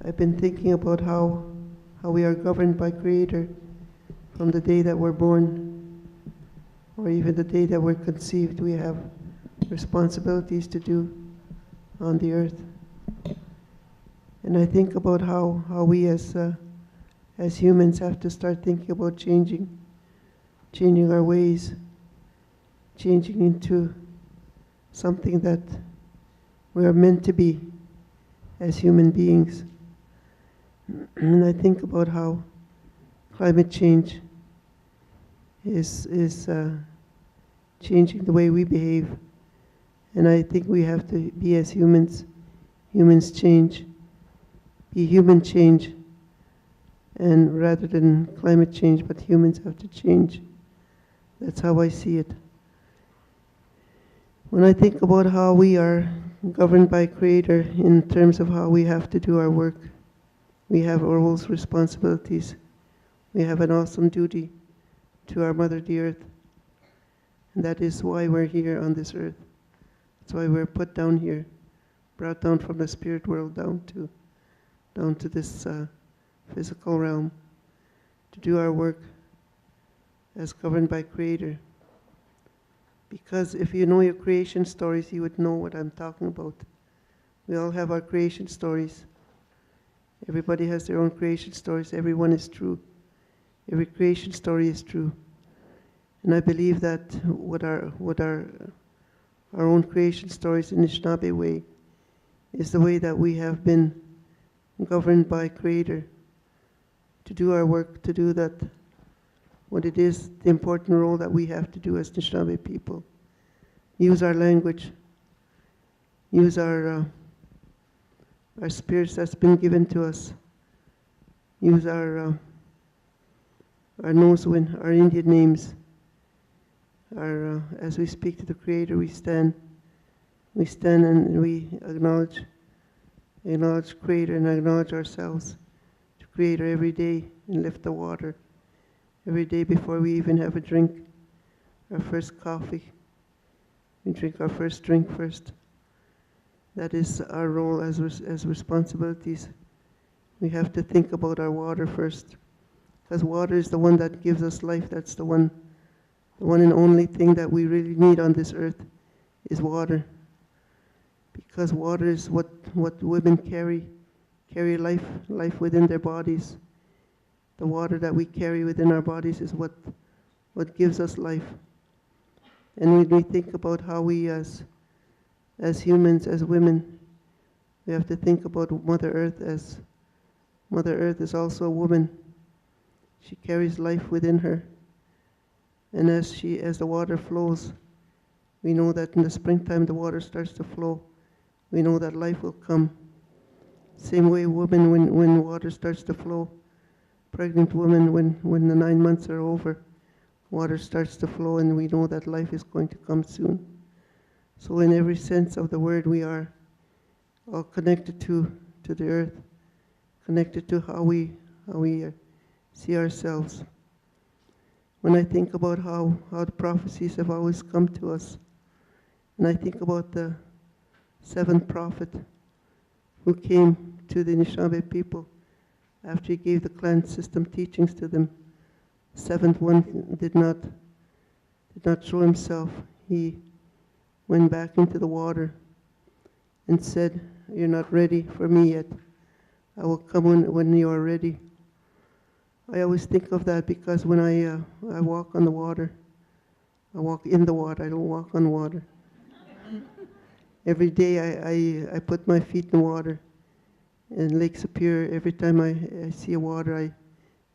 I've been thinking about how we are governed by Creator from the day that we're born, or even the day that we're conceived. We have responsibilities to do on the earth. And I think about how we as humans have to start thinking about changing our ways, changing into something that we are meant to be as human beings. And I think about how climate change is changing the way we behave. And I think we have to be, as humans change, be human change. And rather than climate change, but humans have to change. That's how I see it. When I think about how we are governed by Creator in terms of how we have to do our work, we have our roles, responsibilities. We have an awesome duty to our Mother, the Earth. And that is why we're here on this earth. That's why we're put down here, brought down from the spirit world down to this physical realm, to do our work as governed by Creator. Because if you know your creation stories, you would know what I'm talking about. We all have our creation stories. Everybody has their own creation stories. Everyone is true. Every creation story is true. And I believe that what our own creation stories in the Anishinaabe way is the way that we have been governed by Creator to do our work, to do that, what it is, the important role that we have to do as Anishinaabe people. Use our language, use our spirits that's been given to us, use our nosewind, our Indian names. As we speak to the Creator, we stand and we acknowledge Creator and acknowledge ourselves to Creator every day and lift the water. Every day before we even have a drink, our first coffee, we drink our first drink first. That is our role as responsibilities. We have to think about our water first, because water is the one that gives us life. That's the one and only thing that we really need on this earth is water. Because water is what women carry life within their bodies. The water that we carry within our bodies is what gives us life. And when we think about how we as humans, as women, we have to think about Mother Earth as Mother Earth is also a woman. She carries life within her. And as the water flows, we know that in the springtime the water starts to flow. We know that life will come. Same way women, when water starts to flow, pregnant women, when the 9 months are over, water starts to flow and we know that life is going to come soon. So in every sense of the word, we are all connected to the earth, connected to how we see ourselves. When I think about how the prophecies have always come to us, and I think about the seventh prophet who came to the Anishinaabe people after he gave the clan system teachings to them. The seventh one did not show himself. He went back into the water and said, "You're not ready for me yet. I will come when you are ready." I always think of that because when I walk on the water, I walk in the water, I don't walk on water. Every day I put my feet in the water. In Lake Superior, every time I see a water, I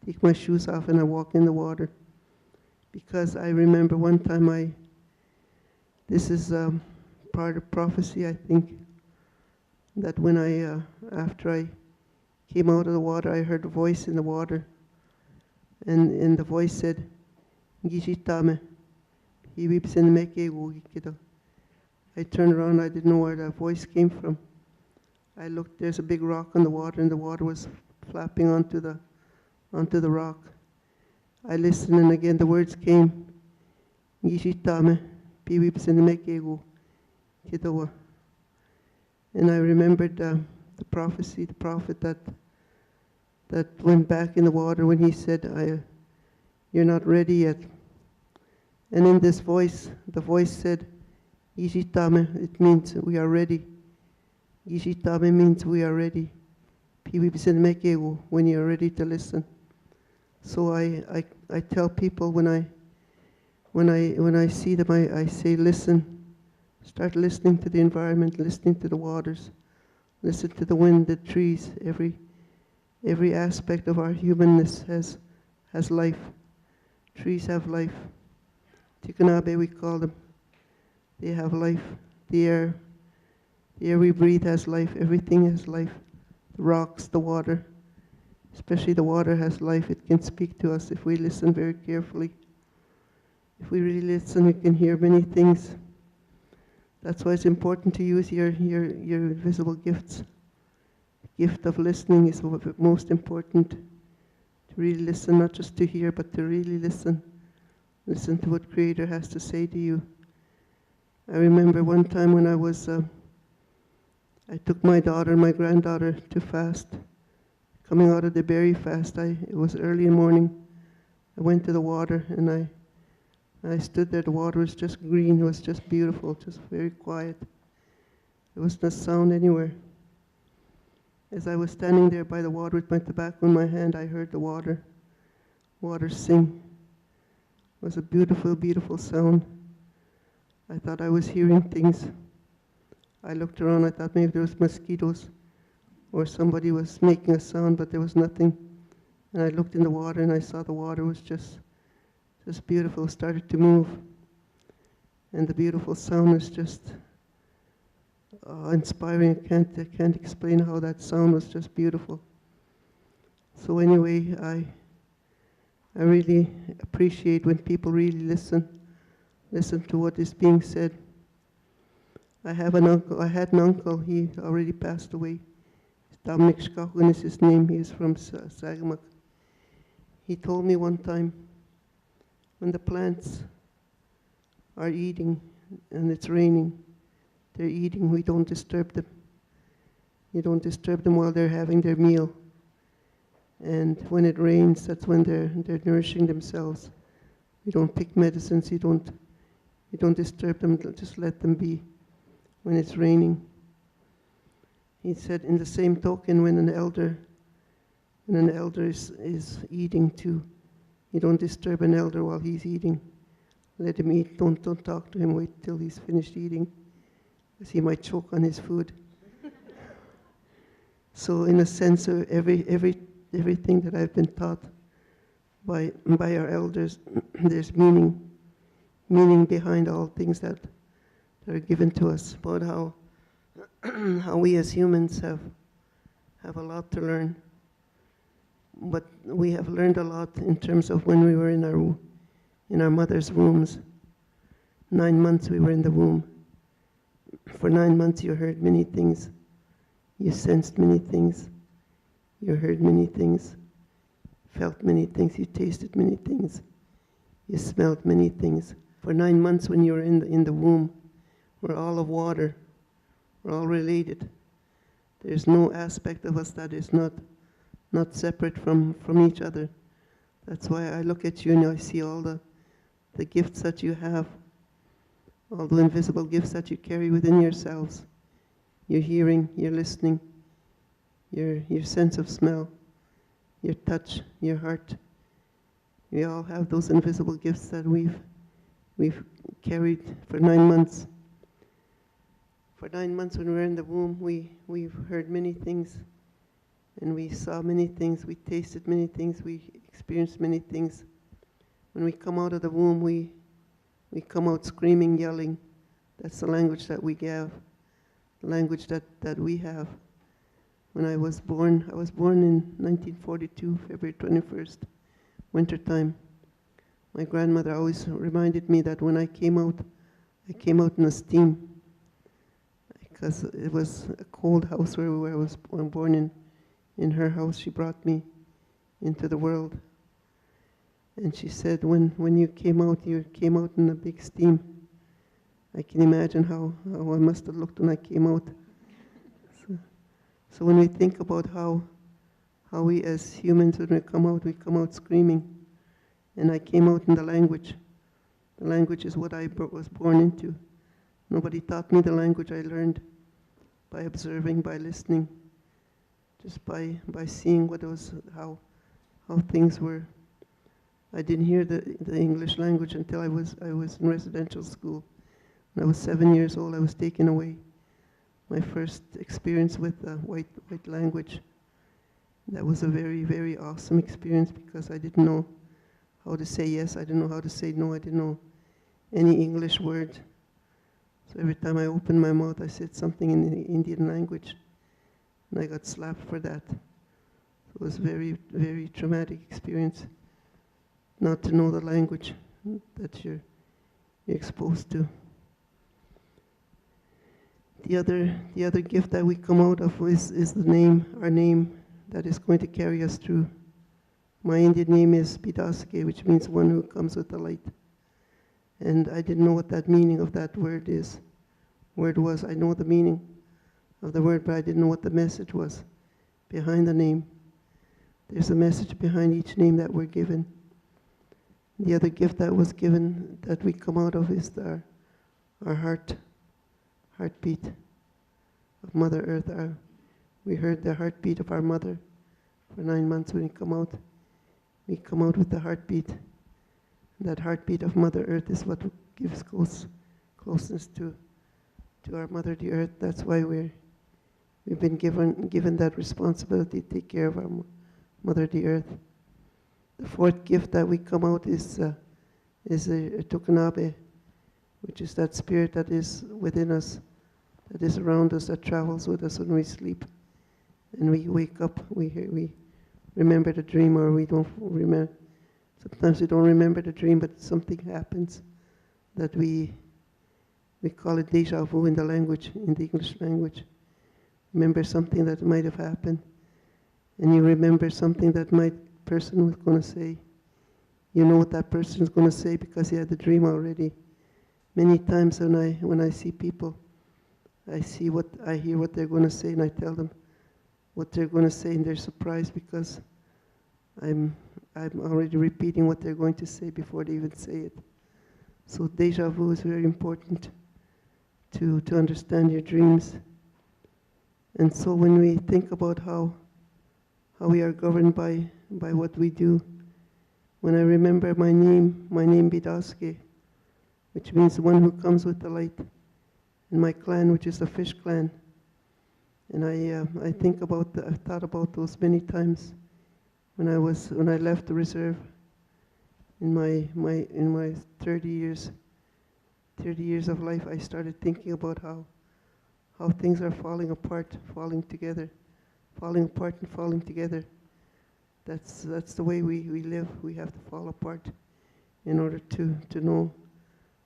take my shoes off and I walk in the water. Because I remember one time this is part of prophecy, I think, that when after I came out of the water, I heard a voice in the water. And the voice said, "Gishi tame, he weeps in meke kido." I turned around, I didn't know where that voice came from. I looked, there's a big rock on the water, and the water was flapping onto the rock. I listened, and again the words came, "Gishi tame, he weeps in meke kido." And I remembered the prophecy, the prophet that that went back in the water when he said, you're not ready yet. And in this voice, the voice said, Ishitame, it means we are ready. Ishitame means we are ready. Piwibisen when you're ready to listen. So I tell people when I see them, I say, listen. Start listening to the environment, listening to the waters, listen to the wind, the trees. Every aspect of our humanness has life. Trees have life. Tikanabe, we call them. They have life. The air we breathe has life. Everything has life. The rocks, the water, especially the water has life. It can speak to us if we listen very carefully. If we really listen, we can hear many things. That's why it's important to use your visible gifts. The gift of listening is most important. To really listen, not just to hear, but to really listen. Listen to what Creator has to say to you. I remember one time when I took my granddaughter to fast. Coming out of the berry fast, it was early in the morning. I went to the water and I stood there. The water was just green. It was just beautiful, just very quiet. There was no sound anywhere. As I was standing there by the water with my tobacco in my hand, I heard the water sing. It was a beautiful, beautiful sound. I thought I was hearing things. I looked around, I thought maybe there was mosquitoes or somebody was making a sound, but there was nothing. And I looked in the water and I saw the water was just beautiful, started to move. And the beautiful sound was just inspiring. I can't explain how that sound was just beautiful. So anyway, I really appreciate when people really listen to what is being said. I had an uncle, he already passed away. Dominic Shkahun is his name, he is from Sagamak. He told me one time, when the plants are eating and it's raining, they're eating, we don't disturb them. You don't disturb them while they're having their meal. And when it rains, that's when they're nourishing themselves. You don't pick medicines, you don't disturb them, just let them be when it's raining. He said, in the same token, when an elder is eating too, you don't disturb an elder while he's eating. Let him eat, don't talk to him, wait till he's finished eating, because he might choke on his food. So in a sense, everything that I've been taught by our elders, there's meaning behind all things that are given to us, about how we as humans have a lot to learn. But we have learned a lot in terms of when we were in our mother's wombs. 9 months we were in the womb. For 9 months you heard many things. You sensed many things. You heard many things. Felt many things. You tasted many things. You smelled many things. For 9 months when you were in the womb, we're all of water. We're all related. There's no aspect of us that is not separate from each other. That's why I look at you and I see all the gifts that you have, all the invisible gifts that you carry within yourselves. Your hearing, your listening, your sense of smell, your touch, your heart. We all have those invisible gifts that we've carried for 9 months. For 9 months when we were in the womb, we've heard many things, and we saw many things, we tasted many things, we experienced many things. When we come out of the womb, we come out screaming, yelling. That's the language that we have, the language that we have. When I was born in 1942, February 21st, wintertime. My grandmother always reminded me that when I came out in a steam, because it was a cold house where I was born in. In her house, she brought me into the world. And she said, when you came out in a big steam. I can imagine how I must have looked when I came out. So when we think about how how we as humans, when we come out screaming. And I came out in the language. The language is what I was born into. Nobody taught me the language. I learned by observing, by listening, just by seeing what was, how things were. I didn't hear the English language until I was in residential school. When I was 7 years old, I was taken away. My first experience with white language. That was a very, very awesome experience because I didn't know how to say yes, I didn't know how to say no, I didn't know any English word. So every time I opened my mouth, I said something in the Indian language, and I got slapped for that. It was a very, very traumatic experience, not to know the language that you're exposed to. The other gift that we come out of is the name, our name, that is going to carry us through. My Indian name is Taibossigai, which means one who comes with the light. And I didn't know what that meaning of that word was. I know the meaning of the word, but I didn't know what the message was behind the name. There's a message behind each name that we're given. The other gift that was given, that we come out of, is our heartbeat of Mother Earth. We heard the heartbeat of our mother for 9 months when we come out. We come out with the heartbeat. That heartbeat of Mother Earth is what gives closeness to our Mother the Earth. That's why we've been given that responsibility to take care of our Mother the Earth. The fourth gift that we come out is a Tukanabe, which is that spirit that is within us, that is around us, that travels with us when we sleep. And we wake up, we remember the dream, or we don't remember. Sometimes we don't remember the dream, but something happens that we call it déjà vu in the language, in the English language. Remember something that might have happened, and you remember something that person was going to say. You know what that person is going to say because you had the dream already. Many times when I see people, I hear what they're going to say, and I tell them what they're going to say, and they're surprised because I'm already repeating what they're going to say before they even say it. So déjà vu is very important to understand your dreams. And so when we think about how we are governed by what we do, when I remember my name Taibossigai, which means the one who comes with the light, and my clan, which is the fish clan, and I've thought about those many times. When I left the reserve in my 30 years of life, I started thinking about how things are falling apart, falling together, falling apart and falling together. That's the way we live. We have to fall apart in order to know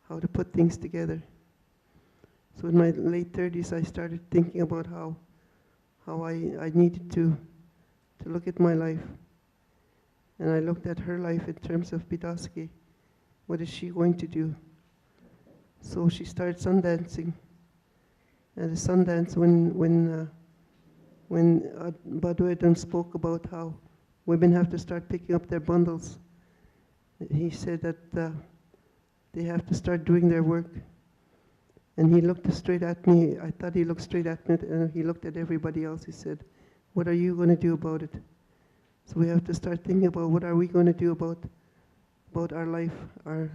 how to put things together. So in my late 30s, I started thinking about how I needed to look at my life. And I looked at her life in terms of Taibossigai. What is she going to do? So she started sundancing. At the sundance, when Badwedan spoke about how women have to start picking up their bundles, he said that they have to start doing their work. And he looked straight at me. I thought he looked straight at me, and he looked at everybody else. He said, "What are you going to do about it?" So we have to start thinking about what are we going to do about our life, our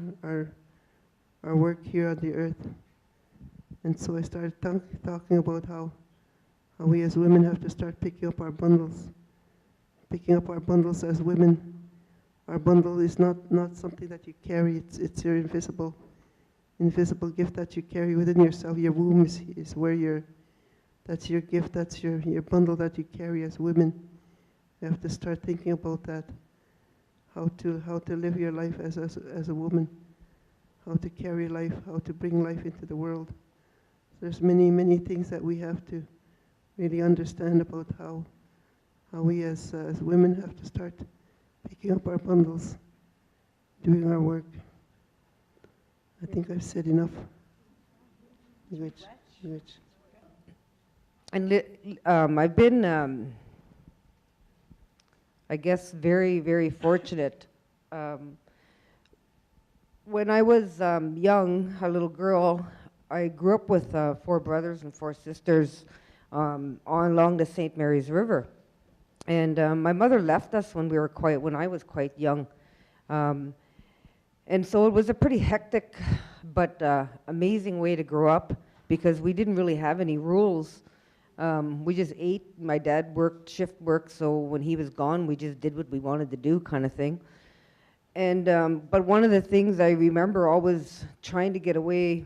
work here on the earth. And so I started talking about how we as women have to start picking up our bundles as women. Our bundle is not something that you carry. It's your invisible gift that you carry within yourself. Your womb is where that's your gift. That's your bundle that you carry as women. You have to start thinking about that. How to live your life as a woman. How to carry life. How to bring life into the world. There's many things that we have to really understand about how we as women have to start picking up our bundles, doing our work. I think I've said enough. And I've been I guess, very, very fortunate. When I was young, a little girl, I grew up with 4 brothers and 4 sisters along the St. Mary's River. And my mother left us when I was quite young. And so it was a pretty hectic but amazing way to grow up, because we didn't really have any rules. We just ate. My dad worked shift work, so when he was gone, we just did what we wanted to do, kind of thing. And but one of the things I remember always trying to get away,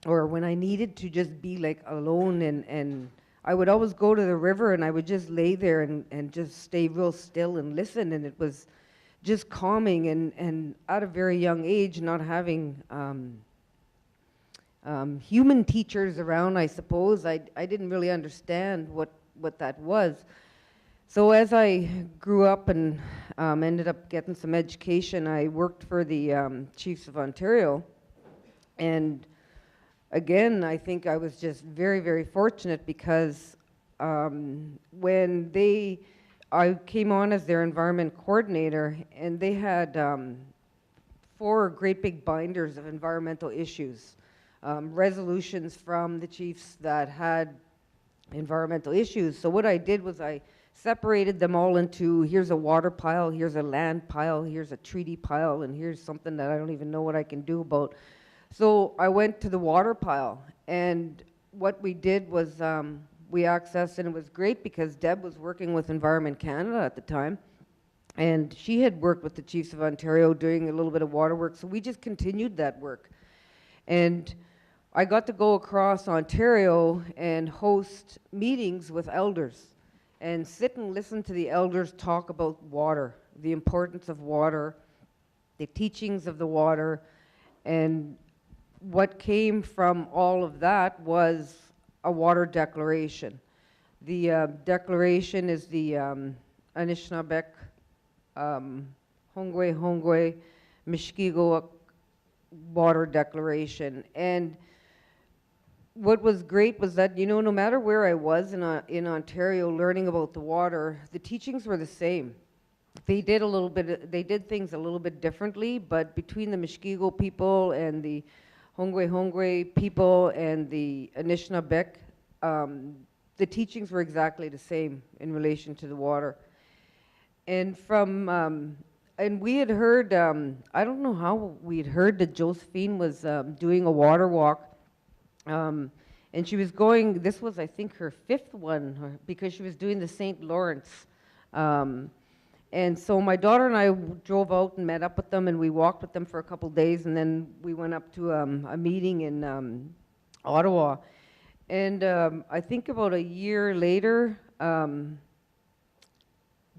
or when I needed to just be like alone, and I would always go to the river and I would just lay there and just stay real still and listen, and it was just calming. And at a very young age, not having human teachers around, I suppose, I didn't really understand what that was. So as I grew up and ended up getting some education, I worked for the Chiefs of Ontario. And again, I think I was just very, very fortunate, because when I came on as their environment coordinator, and they had 4 great big binders of environmental issues, resolutions from the chiefs that had environmental issues. So what I did was I separated them all into, here's a water pile, here's a land pile, here's a treaty pile, and here's something that I don't even know what I can do about. So I went to the water pile, and what we did was we accessed, and it was great because Deb was working with Environment Canada at the time, and she had worked with the Chiefs of Ontario doing a little bit of water work, so we just continued that work. And I got to go across Ontario and host meetings with elders and sit and listen to the elders talk about water, the importance of water, the teachings of the water. And what came from all of that was a water declaration. The declaration is the Anishinaabeg, Hongwe, Mskwa-Geezo Water Declaration. And what was great was that, you know, no matter where I was in Ontario learning about the water, the teachings were the same. They did things a little bit differently, but between the Mskwa-Geezo people and the Hongwe people and the Anishinaabeg, the teachings were exactly the same in relation to the water. And and we had heard, I don't know how we had heard that Josephine was doing a water walk. And she was going, this was I think her 5th one, because she was doing the St. Lawrence. And so my daughter and I drove out and met up with them, and we walked with them for a couple days, and then we went up to a meeting in Ottawa. And I think about a year later,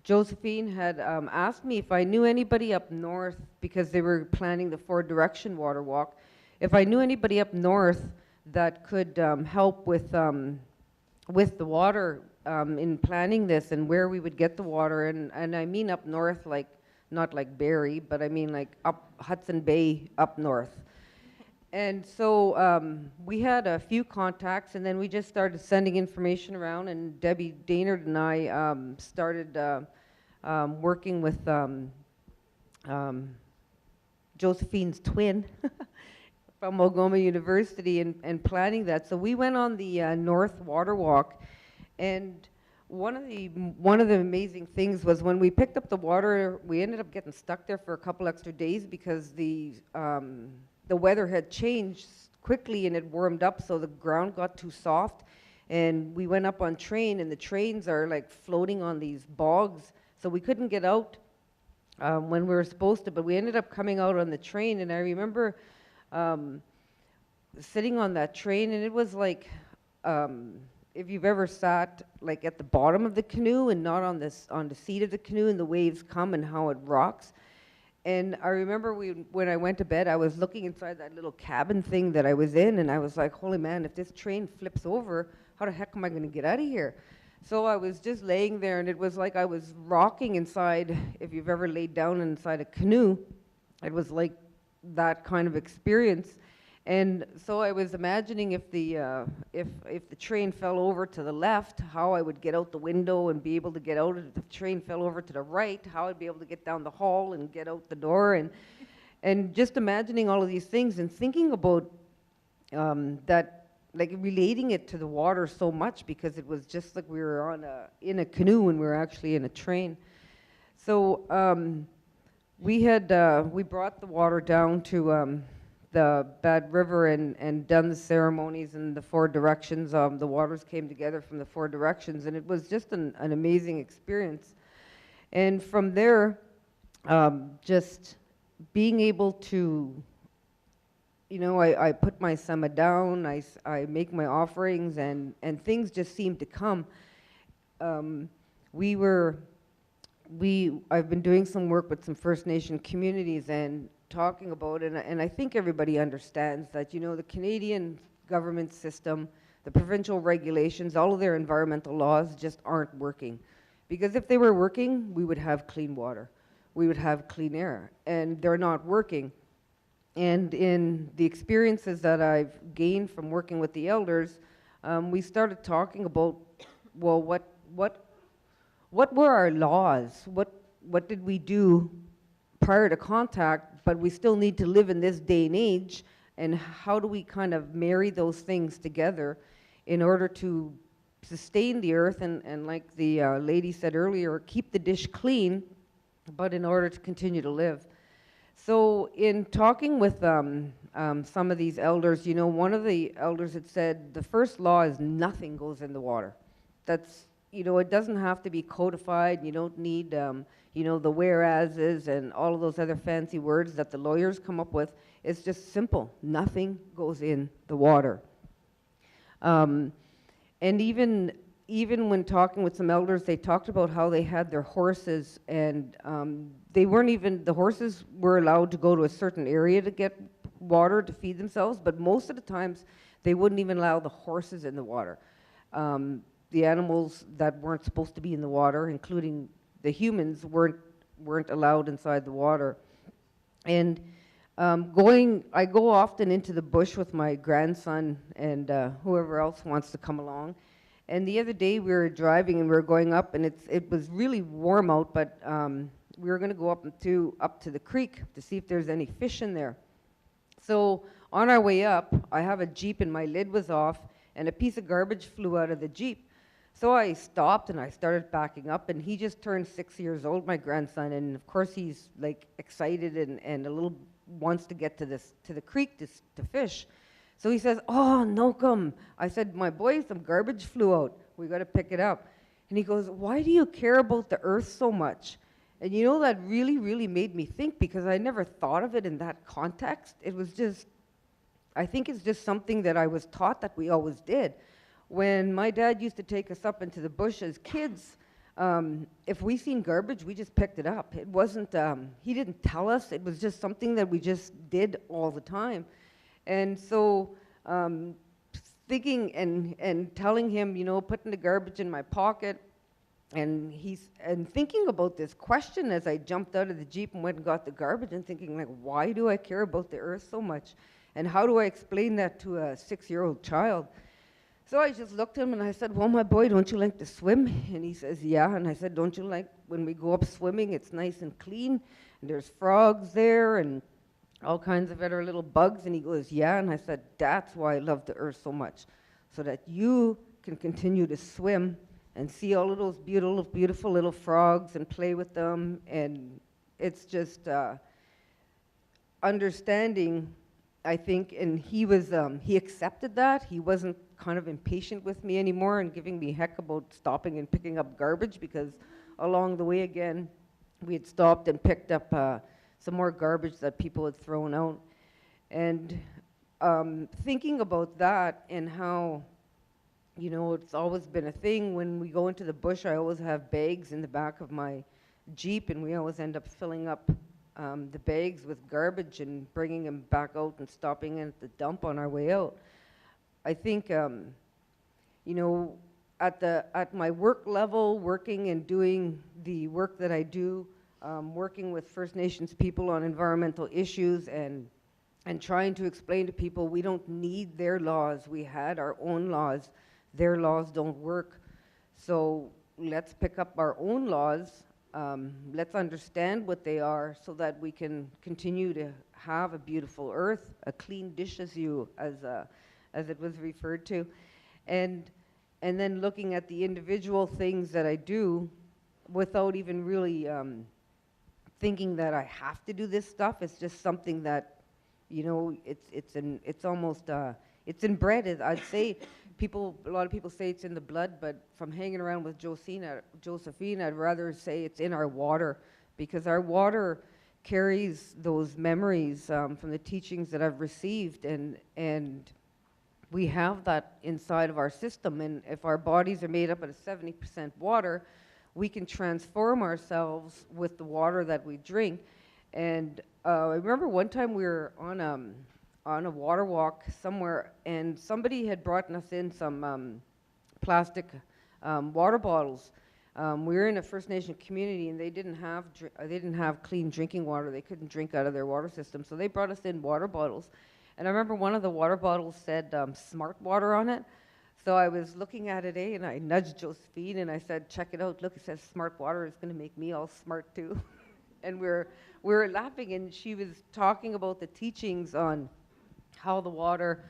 Josephine had asked me if I knew anybody up north, because they were planning the 4-direction water walk, if I knew anybody up north that could help with the water in planning this, and where we would get the water. And I mean up north, like not like Barrie, but I mean like up Hudson Bay up north. And so we had a few contacts, and then we just started sending information around, and Debbie Daynard and I started working with Josephine's twin from Algoma University and planning that. So we went on the North Water Walk, and one of the amazing things was when we picked up the water, we ended up getting stuck there for a couple extra days because the weather had changed quickly and it warmed up, so the ground got too soft. And we went up on train, and the trains are like floating on these bogs, so we couldn't get out when we were supposed to, but we ended up coming out on the train. And I remember sitting on that train, and it was like, if you've ever sat like at the bottom of the canoe and not on the seat of the canoe, and the waves come and how it rocks. And I remember when I went to bed, I was looking inside that little cabin thing that I was in, and I was like, holy man, if this train flips over, how the heck am I going to get out of here? So I was just laying there, and it was like I was rocking inside. If you've ever laid down inside a canoe, it was like that kind of experience. And so I was imagining if if the train fell over to the left, how I would get out the window and be able to get out. If the train fell over to the right, how I'd be able to get down the hall and get out the door. And just imagining all of these things and thinking about that, like relating it to the water so much, because it was just like we were in a canoe and we were actually in a train. So we brought the water down to the Bad River and done the ceremonies in the 4 directions. The waters came together from the 4 directions, and it was just an amazing experience. And from there, just being able to, you know, I put my sama down, I make my offerings, and things just seem to come. I've been doing some work with some First Nation communities and talking about it, and I think everybody understands that, you know, the Canadian government system, the provincial regulations, all of their environmental laws just aren't working. Because if they were working, we would have clean water, we would have clean air, and they're not working. And in the experiences that I've gained from working with the elders, we started talking about, well, what were our laws? What did we do prior to contact, but we still need to live in this day and age, and how do we kind of marry those things together in order to sustain the earth and like the lady said earlier, keep the dish clean, but in order to continue to live. So in talking with some of these elders, you know, one of the elders had said the first law is nothing goes in the water. That's, you know, it doesn't have to be codified. You don't need, you know, the whereases and all of those other fancy words that the lawyers come up with. It's just simple. Nothing goes in the water. And even when talking with some elders, they talked about how they had their horses, and they weren't even, the horses were allowed to go to a certain area to get water to feed themselves, but most of the times they wouldn't even allow the horses in the water. The animals that weren't supposed to be in the water, including the humans, weren't allowed inside the water. And I go often into the bush with my grandson and whoever else wants to come along. And the other day we were driving and we were going up, and it was really warm out, but we were going to go up to the creek to see if there's any fish in there. So on our way up, I have a Jeep and my lid was off, and a piece of garbage flew out of the Jeep. So I stopped and I started backing up, and he just turned 6 years old, my grandson, and of course he's like excited and a little wants to get to the creek to fish. So he says, "Oh, no come." I said, "My boy, some garbage flew out. We got to pick it up." And he goes, "Why do you care about the earth so much?" And you know, that really, really made me think, because I never thought of it in that context. It was just, I think it's just something that I was taught that we always did. When my dad used to take us up into the bush as kids, if we seen garbage, we just picked it up. It wasn't, he didn't tell us, it was just something that we just did all the time. And so thinking and telling him, you know, putting the garbage in my pocket, and thinking about this question as I jumped out of the Jeep and went and got the garbage, and thinking, like, why do I care about the earth so much? And how do I explain that to a 6-year-old child? So I just looked at him and I said, "Well, my boy, don't you like to swim?" And he says, "Yeah." And I said, "Don't you like when we go up swimming, it's nice and clean, and there's frogs there and all kinds of other little bugs?" And he goes, "Yeah." And I said, "That's why I love the earth so much, so that you can continue to swim and see all of those beautiful, beautiful little frogs and play with them." And it's just understanding, I think, and he accepted that. He wasn't kind of impatient with me anymore and giving me heck about stopping and picking up garbage, because along the way again, we had stopped and picked up some more garbage that people had thrown out. And thinking about that and how, you know, it's always been a thing. When we go into the bush, I always have bags in the back of my Jeep, and we always end up filling up the bags with garbage and bringing them back out and stopping in at the dump on our way out. I think, you know, at my work level, working and doing the work that I do, working with First Nations people on environmental issues and and trying to explain to people we don't need their laws. We had our own laws. Their laws don't work. So let's pick up our own laws. Let's understand what they are so that we can continue to have a beautiful earth, a clean dish, as it was referred to. And then looking at the individual things that I do without even really thinking that I have to do this stuff. It's just something that, you know, it's almost it's inbred. I'd say a lot of people say it's in the blood, but from hanging around with Josephine, I'd rather say it's in our water, because our water carries those memories from the teachings that I've received, and we have that inside of our system. And if our bodies are made up of 70% water, we can transform ourselves with the water that we drink. And I remember one time we were on a water walk somewhere, and somebody had brought us in some plastic water bottles. We were in a First Nation community, and they didn't have clean drinking water. They couldn't drink out of their water system, so they brought us in water bottles. And I remember one of the water bottles said smart water on it. So I was looking at it, and I nudged Josephine, and I said, check it out. Look, it says smart water. It's going to make me all smart too. And we were laughing, and she was talking about the teachings on how the water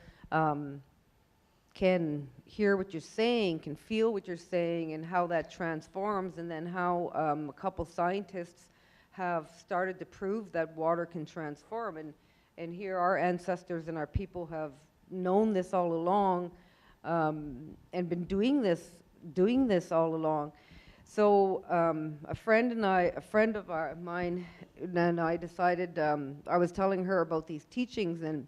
can hear what you're saying, can feel what you're saying, and how that transforms, and then how a couple scientists have started to prove that water can transform. And here our ancestors and our people have known this all along, and been doing this all along. So a friend of mine and I decided, I was telling her about these teachings, and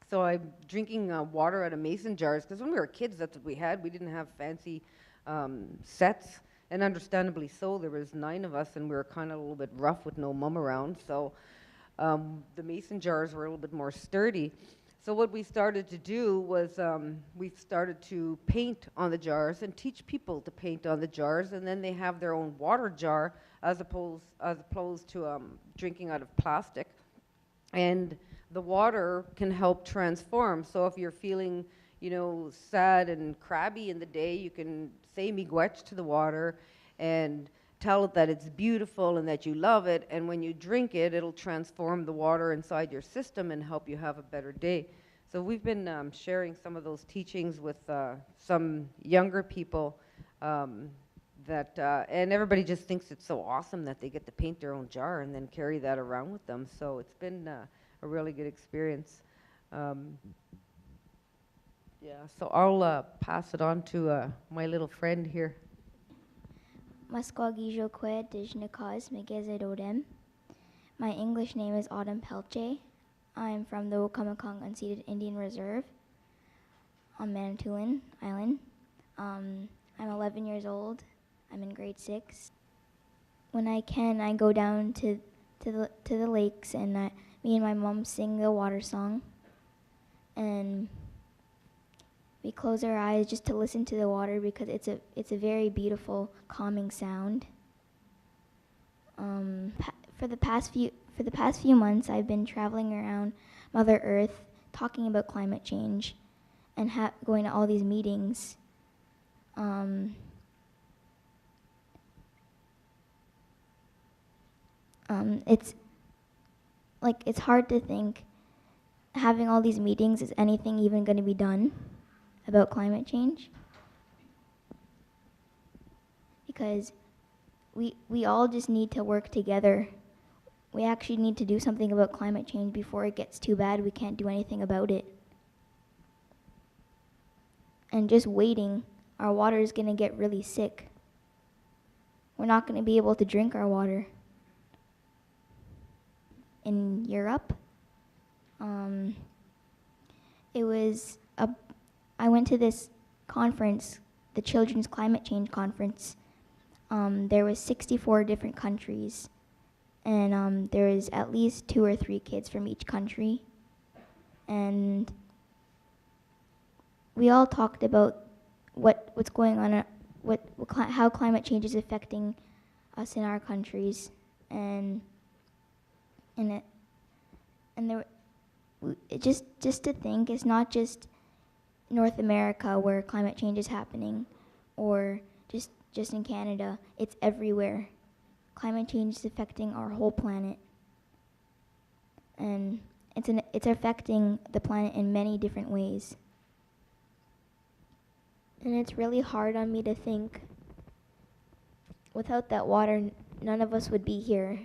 so I'm drinking water out of mason jars, because when we were kids, that's what we had. We didn't have fancy sets, and understandably so. There was 9 of us, and we were kind of a little bit rough with no mum around, so the mason jars were a little bit more sturdy. So what we started to do was we started to paint on the jars and teach people to paint on the jars, and then they have their own water jar as opposed to drinking out of plastic. And the water can help transform. So if you're feeling, you know, sad and crabby in the day, you can say miigwech to the water and tell it that it's beautiful and that you love it, and when you drink it, it'll transform the water inside your system and help you have a better day. So we've been sharing some of those teachings with some younger people, and everybody just thinks it's so awesome that they get to paint their own jar and then carry that around with them. So it's been a really good experience. Yeah, so I'll pass it on to my little friend here. Mskwa-Geezo Kwe, Indigenous, Migizi Dodem. My English name is Peltier. I'm from the Wiikwemkong Unceded Indian Reserve on Manitouland Island. I'm 11 years old. I'm in grade 6. When I can, I go down to the lakes, and me and my mom sing the water song. And we close our eyes just to listen to the water, because it's a very beautiful, calming sound. For the past few months, I've been traveling around Mother Earth, talking about climate change, and going to all these meetings. It's hard to think, having all these meetings, is anything even going to be done about climate change? Because we all just need to work together. We actually need to do something about climate change before it gets too bad we can't do anything about it. And just waiting, our water is going to get really sick. We're not going to be able to drink our water. In Europe, I went to this conference, the Children's Climate Change Conference. There was 64 different countries, and there was at least 2 or 3 kids from each country. And we all talked about what's going on, how climate change is affecting us in our countries, and just to think, it's not just North America where climate change is happening, or just in Canada. It's everywhere. Climate change is affecting our whole planet, and it's affecting the planet in many different ways. And it's really hard on me to think, without that water, none of us would be here.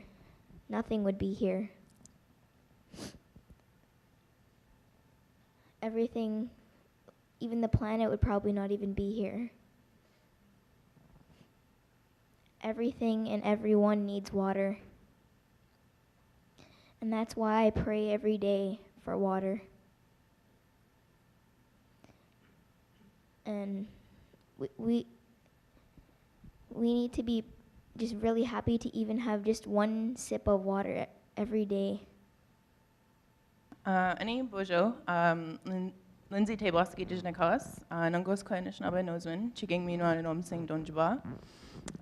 Nothing would be here. Everything, even the planet would probably not even be here. Everything and everyone needs water. And that's why I pray every day for water. And we need to be just really happy to even have just one sip of water every day. Ani bojo, Lynzii Taibossigai Dijnakas, Nangos Kwe Nishnabe Nozwin, Chiging Mino and Omsing Donjaba,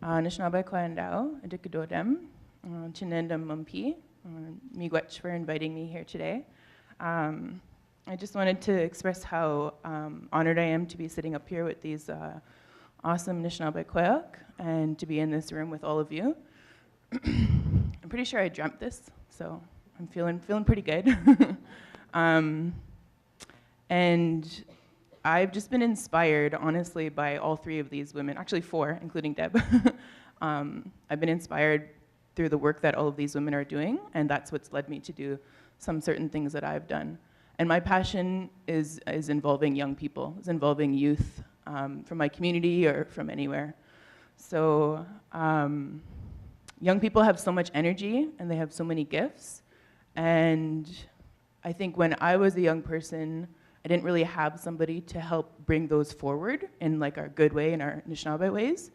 Nishnabe Kwe and Dao, Migizi Dodem, Chinendam Mumpi, Miigwech for inviting me here today. I just wanted to express how honored I am to be sitting up here with these awesome Anishinaabe Kweuk and to be in this room with all of you. I'm pretty sure I dreamt this, so I'm feeling pretty good. And I've just been inspired, honestly, by all three of these women, actually four, including Deb. I've been inspired through the work that all of these women are doing, and that's what's led me to do some certain things that I've done. And my passion is involving young people, is involving youth from my community or from anywhere. So young people have so much energy and they have so many gifts. And I think when I was a young person, I didn't really have somebody to help bring those forward in like our good way, in our Anishinaabe ways.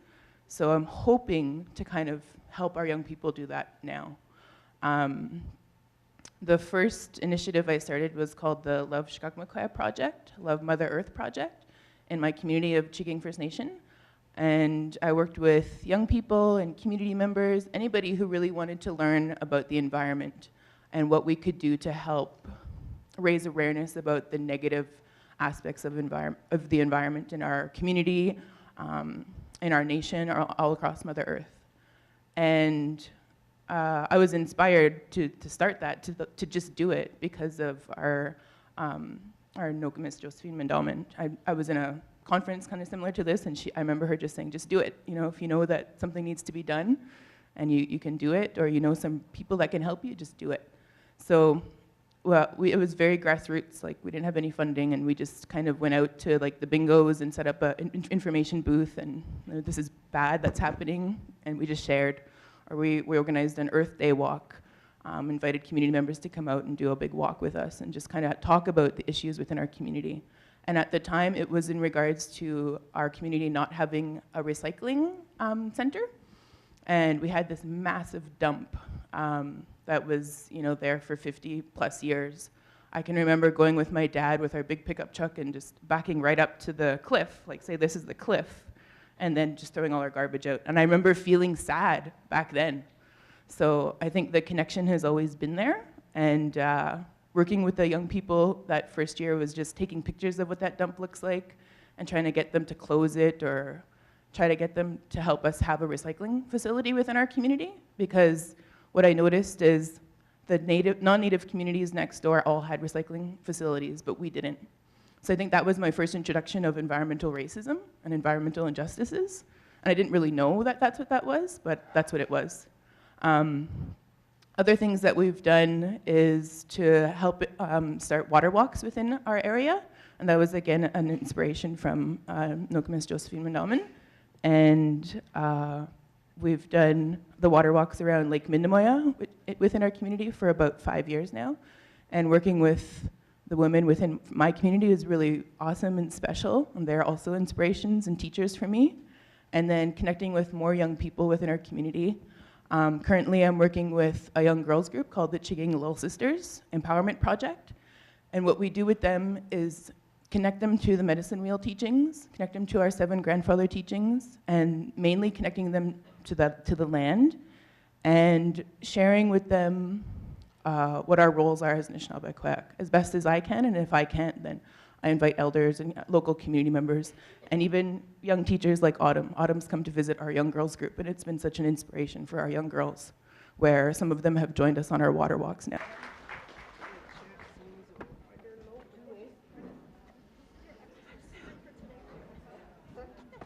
So I'm hoping to kind of help our young people do that now. The first initiative I started was called the Love Shkakmakwe Project, Love Mother Earth Project, in my community of Chiging First Nation. And I worked with young people and community members, anybody who really wanted to learn about the environment and what we could do to help raise awareness about the negative aspects of the environment in our community, in our nation, or all across Mother Earth. And I was inspired to start that, to just do it because of our Miss Josephine endowment. I was in a conference kind of similar to this, and I remember her just saying, just do it. You know, if you know that something needs to be done and you can do it, or you know some people that can help you, just do it. So well, it was very grassroots, like we didn't have any funding, and we just kind of went out to like the bingos and set up an information booth, and you know, this is bad, that's happening, and we just shared. Or we organized an Earth Day walk, invited community members to come out and do a big walk with us and just kind of talk about the issues within our community. And at the time, it was in regards to our community not having a recycling center. And we had this massive dump that was, you know, there for 50 plus years. I can remember going with my dad with our big pickup truck and just backing right up to the cliff, like say this is the cliff, and then just throwing all our garbage out. And I remember feeling sad back then. So I think the connection has always been there. And working with the young people that first year was just taking pictures of what that dump looks like and trying to get them to close it or try to get them to help us have a recycling facility within our community. Because what I noticed is the non-native communities next door all had recycling facilities, but we didn't. So I think that was my first introduction of environmental racism and environmental injustices. And I didn't really know that that's what that was, but that's what it was. Other things that we've done is to help start water walks within our area. And that was, again, an inspiration from Miss Josephine Mandamin. And we've done the water walks around Lake Mindamoya within our community for about 5 years now. And working with the women within my community is really awesome and special, and they're also inspirations and teachers for me. And then connecting with more young people within our community. Currently, I'm working with a young girls group called the Chiging Little Sisters Empowerment Project. And what we do with them is connect them to the medicine wheel teachings, connect them to our 7 grandfather teachings, and mainly connecting them to the land, and sharing with them what our roles are as Anishinaabe as best as I can, and if I can't, then I invite elders and local community members, and even young teachers like Autumn. Autumn's come to visit our young girls group, and it's been such an inspiration for our young girls, where some of them have joined us on our water walks now.